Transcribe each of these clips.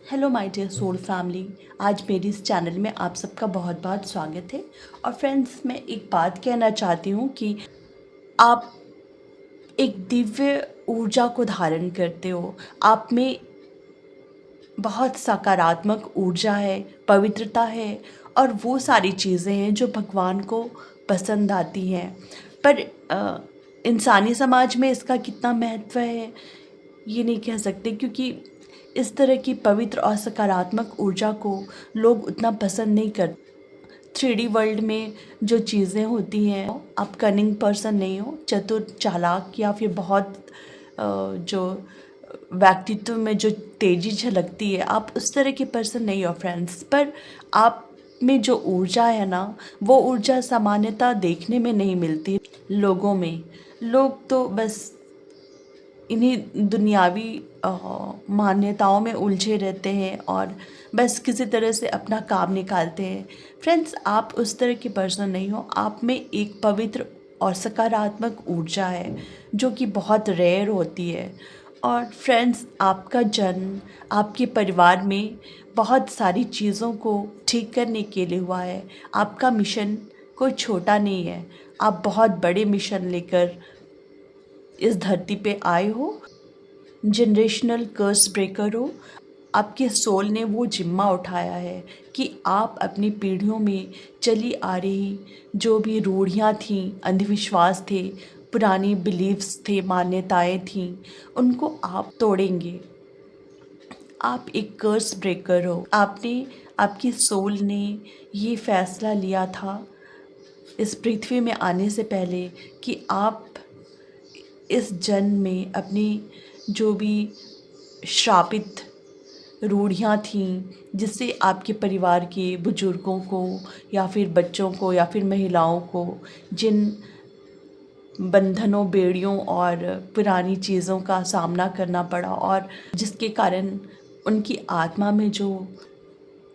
Hello my dear soul family. आज मेरी इस चैनल में आप सबका बहुत बहुत स्वागत है। और फ्रेंड्स, मैं एक बात कहना चाहती हूँ कि आप एक दिव्य ऊर्जा को धारण करते हो। आप में बहुत सकारात्मक ऊर्जा है, पवित्रता है और वो सारी चीज़ें हैं जो भगवान को पसंद आती हैं। पर इंसानी समाज में इसका कितना महत्व है ये नहीं कह सकते, क्योंकि इस तरह की पवित्र और सकारात्मक ऊर्जा को लोग उतना पसंद नहीं करते। 3D वर्ल्ड में जो चीज़ें होती हैं, आप कनिंग पर्सन नहीं हो, चतुर चालाक या फिर बहुत जो व्यक्तित्व में जो तेज़ी झलकती है, आप उस तरह के पर्सन नहीं हो फ्रेंड्स। पर आप में जो ऊर्जा है ना, वो ऊर्जा सामान्यतः देखने में नहीं मिलती लोगों में। लोग तो बस इन्हीं दुनियावी मान्यताओं में उलझे रहते हैं और बस किसी तरह से अपना काम निकालते हैं। फ्रेंड्स, आप उस तरह के पर्सन नहीं हो। आप में एक पवित्र और सकारात्मक ऊर्जा है जो कि बहुत रेयर होती है। और फ्रेंड्स, आपका जन्म आपके परिवार में बहुत सारी चीज़ों को ठीक करने के लिए हुआ है। आपका मिशन कोई छोटा नहीं है, आप बहुत बड़े मिशन लेकर इस धरती पे आए हो। जनरेशनल कर्स ब्रेकर हो। आपके सोल ने वो जिम्मा उठाया है कि आप अपनी पीढ़ियों में चली आ रही जो भी रूढ़ियाँ थीं, अंधविश्वास थे, पुरानी बिलीव्स थे, मान्यताएं थीं, उनको आप तोड़ेंगे। आप एक कर्स ब्रेकर हो। आपकी सोल ने ये फैसला लिया था इस पृथ्वी में आने से पहले कि आप इस जन्म में अपनी जो भी श्रापित रूढ़ियाँ थीं, जिससे आपके परिवार के बुजुर्गों को या फिर बच्चों को या फिर महिलाओं को जिन बंधनों, बेड़ियों और पुरानी चीज़ों का सामना करना पड़ा और जिसके कारण उनकी आत्मा में जो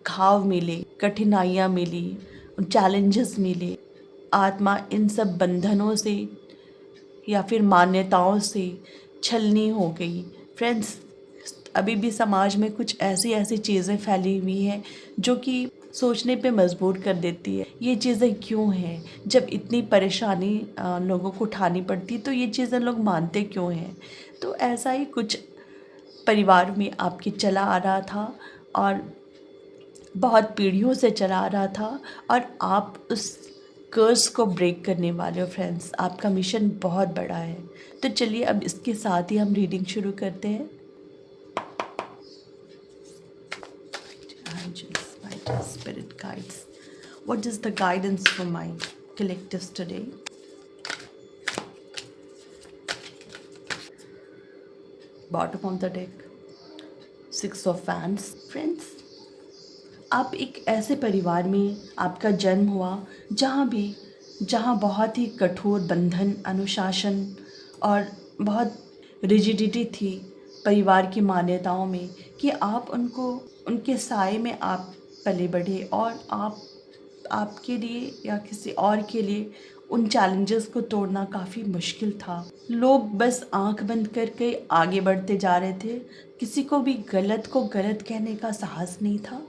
घाव मिले, कठिनाइयाँ मिली, चैलेंजेस मिले, आत्मा इन सब बंधनों से या फिर मान्यताओं से छलनी हो गई। फ्रेंड्स, अभी भी समाज में कुछ ऐसी ऐसी चीज़ें फैली हुई हैं जो कि सोचने पे मजबूर कर देती है। ये चीज़ें क्यों हैं? जब इतनी परेशानी लोगों को उठानी पड़ती, तो ये चीज़ें लोग मानते क्यों हैं? तो ऐसा ही कुछ परिवार में आपके चला आ रहा था और बहुत पीढ़ियों से चला आ रहा था और आप उस कर्स को ब्रेक करने वाले हो। फ्रेंड्स, आपका मिशन बहुत बड़ा है। तो चलिए अब इसके साथ ही हम रीडिंग शुरू करते हैं। Angels, my dear spirit guides, what is the guidance for my collectives today? Bottom of the deck, 6 of Wands. Friends, आप एक ऐसे परिवार में आपका जन्म हुआ जहाँ बहुत ही कठोर बंधन, अनुशासन और बहुत रिजिडिटी थी परिवार की मान्यताओं में, कि आप उनके साए में आप पले बढ़े और आपके लिए या किसी और के लिए उन चैलेंजेस को तोड़ना काफ़ी मुश्किल था। लोग बस आंख बंद करके आगे बढ़ते जा रहे थे। किसी को भी गलत को गलत कहने का साहस नहीं था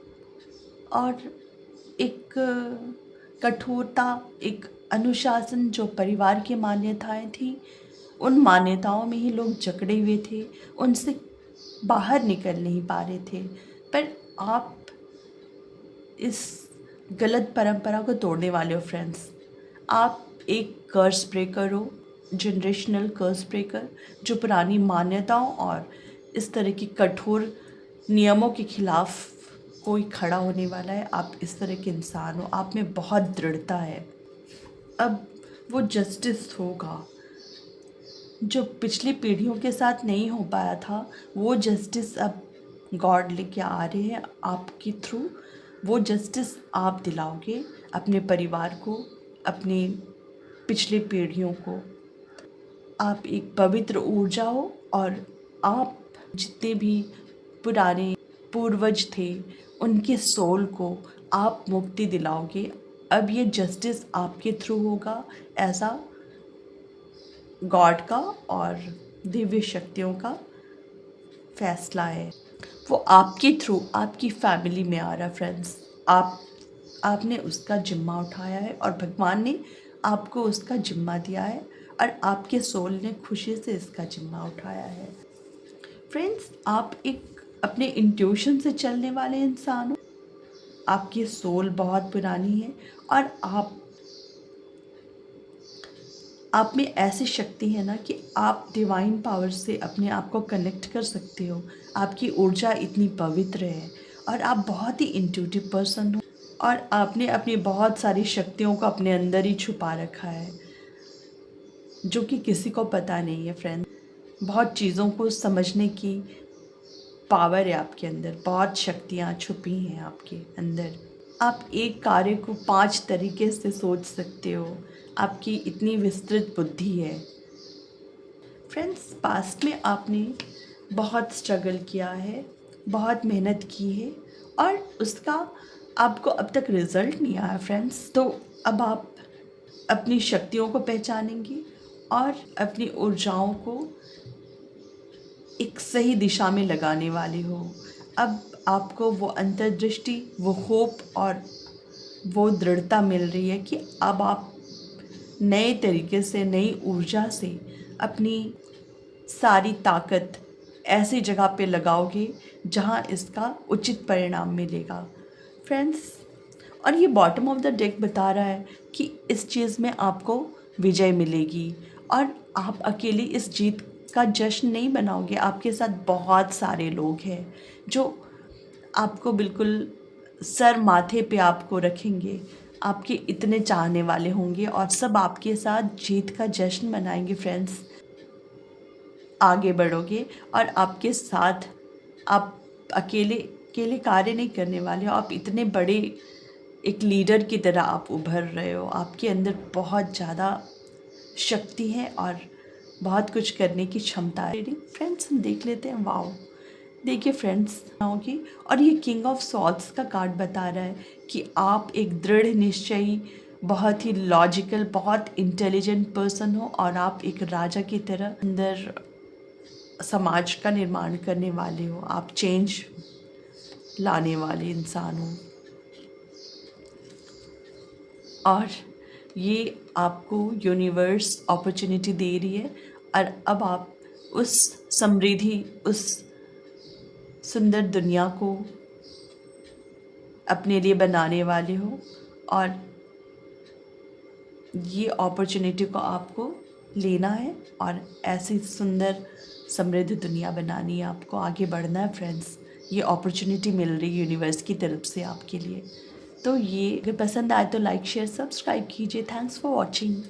और एक कठोरता, एक अनुशासन जो परिवार की मान्यताएं थी, उन मान्यताओं में ही लोग जकड़े हुए थे, उनसे बाहर निकल नहीं पा रहे थे। पर आप इस गलत परंपरा को तोड़ने वाले हो फ्रेंड्स। आप एक कर्स ब्रेकर हो, जनरेशनल कर्स ब्रेकर, जो पुरानी मान्यताओं और इस तरह की कठोर नियमों के खिलाफ कोई खड़ा होने वाला है। आप इस तरह के इंसान हो, आप में बहुत दृढ़ता है। अब वो जस्टिस होगा जो पिछली पीढ़ियों के साथ नहीं हो पाया था। वो जस्टिस अब गॉड लेके आ रहे हैं आपके थ्रू। वो जस्टिस आप दिलाओगे अपने परिवार को, अपनी पिछली पीढ़ियों को। आप एक पवित्र ऊर्जा हो और आप जितने भी पुराने पूर्वज थे उनके सोल को आप मुक्ति दिलाओगे। अब ये जस्टिस आपके थ्रू होगा, ऐसा गॉड का और दिव्य शक्तियों का फैसला है। वो आपके थ्रू आपकी फैमिली में आ रहा है फ्रेंड्स। आपने उसका ज़िम्मा उठाया है और भगवान ने आपको उसका ज़िम्मा दिया है और आपके सोल ने खुशी से इसका ज़िम्मा उठाया है। फ्रेंड्स, आप एक अपने इंट्यूशन से चलने वाले इंसान हो। आपकी सोल बहुत पुरानी है और आप में ऐसी शक्ति है ना कि आप डिवाइन पावर से अपने आप को कनेक्ट कर सकते हो। आपकी ऊर्जा इतनी पवित्र है और आप बहुत ही इंट्यूटिव पर्सन हो और आपने अपनी बहुत सारी शक्तियों को अपने अंदर ही छुपा रखा है, जो कि किसी को पता नहीं है फ्रेंड्स। बहुत चीज़ों को समझने की पावर है आपके अंदर, बहुत शक्तियाँ छुपी हैं आपके अंदर। आप एक कार्य को 5 तरीके से सोच सकते हो, आपकी इतनी विस्तृत बुद्धि है। फ्रेंड्स, पास्ट में आपने बहुत स्ट्रगल किया है, बहुत मेहनत की है और उसका आपको अब तक रिज़ल्ट नहीं आया फ्रेंड्स। तो अब आप अपनी शक्तियों को पहचानेंगे और अपनी ऊर्जाओं को एक सही दिशा में लगाने वाले हो। अब आपको वो अंतर्दृष्टि, वो होप और वो दृढ़ता मिल रही है कि अब आप नए तरीके से, नई ऊर्जा से अपनी सारी ताकत ऐसी जगह पे लगाओगे जहाँ इसका उचित परिणाम मिलेगा फ्रेंड्स। और ये बॉटम ऑफ द डेक बता रहा है कि इस चीज़ में आपको विजय मिलेगी और आप अकेले इस जीत का जश्न नहीं मनाओगे। आपके साथ बहुत सारे लोग हैं जो आपको बिल्कुल सर माथे पे आपको रखेंगे। आपके इतने चाहने वाले होंगे और सब आपके साथ जीत का जश्न मनाएंगे फ्रेंड्स। आगे बढ़ोगे और आपके साथ आप अकेले अकेले कार्य नहीं करने वाले हो। आप इतने बड़े एक लीडर की तरह आप उभर रहे हो। आपके अंदर बहुत ज़्यादा शक्ति है और बहुत कुछ करने की क्षमता है। फ्रेंड्स, हम देख लेते हैं। वाओ, देखिए फ्रेंड्स, होगी और ये किंग ऑफ सॉर्ड्स का कार्ड बता रहा है कि आप एक दृढ़ निश्चयी, बहुत ही लॉजिकल, बहुत इंटेलिजेंट पर्सन हो और आप एक राजा की तरह अंदर समाज का निर्माण करने वाले हो। आप चेंज लाने वाले इंसान हो और ये आपको यूनिवर्स अपॉर्चुनिटी दे रही है और अब आप उस समृद्धि, उस सुंदर दुनिया को अपने लिए बनाने वाले हो और ये अपॉर्चुनिटी को आपको लेना है और ऐसी सुंदर समृद्ध दुनिया बनानी है। आपको आगे बढ़ना है फ्रेंड्स। ये अपॉर्चुनिटी मिल रही है यूनिवर्स की तरफ से आपके लिए। तो ये अगर पसंद आए तो लाइक शेयर सब्सक्राइब कीजिए। Thanks for watching.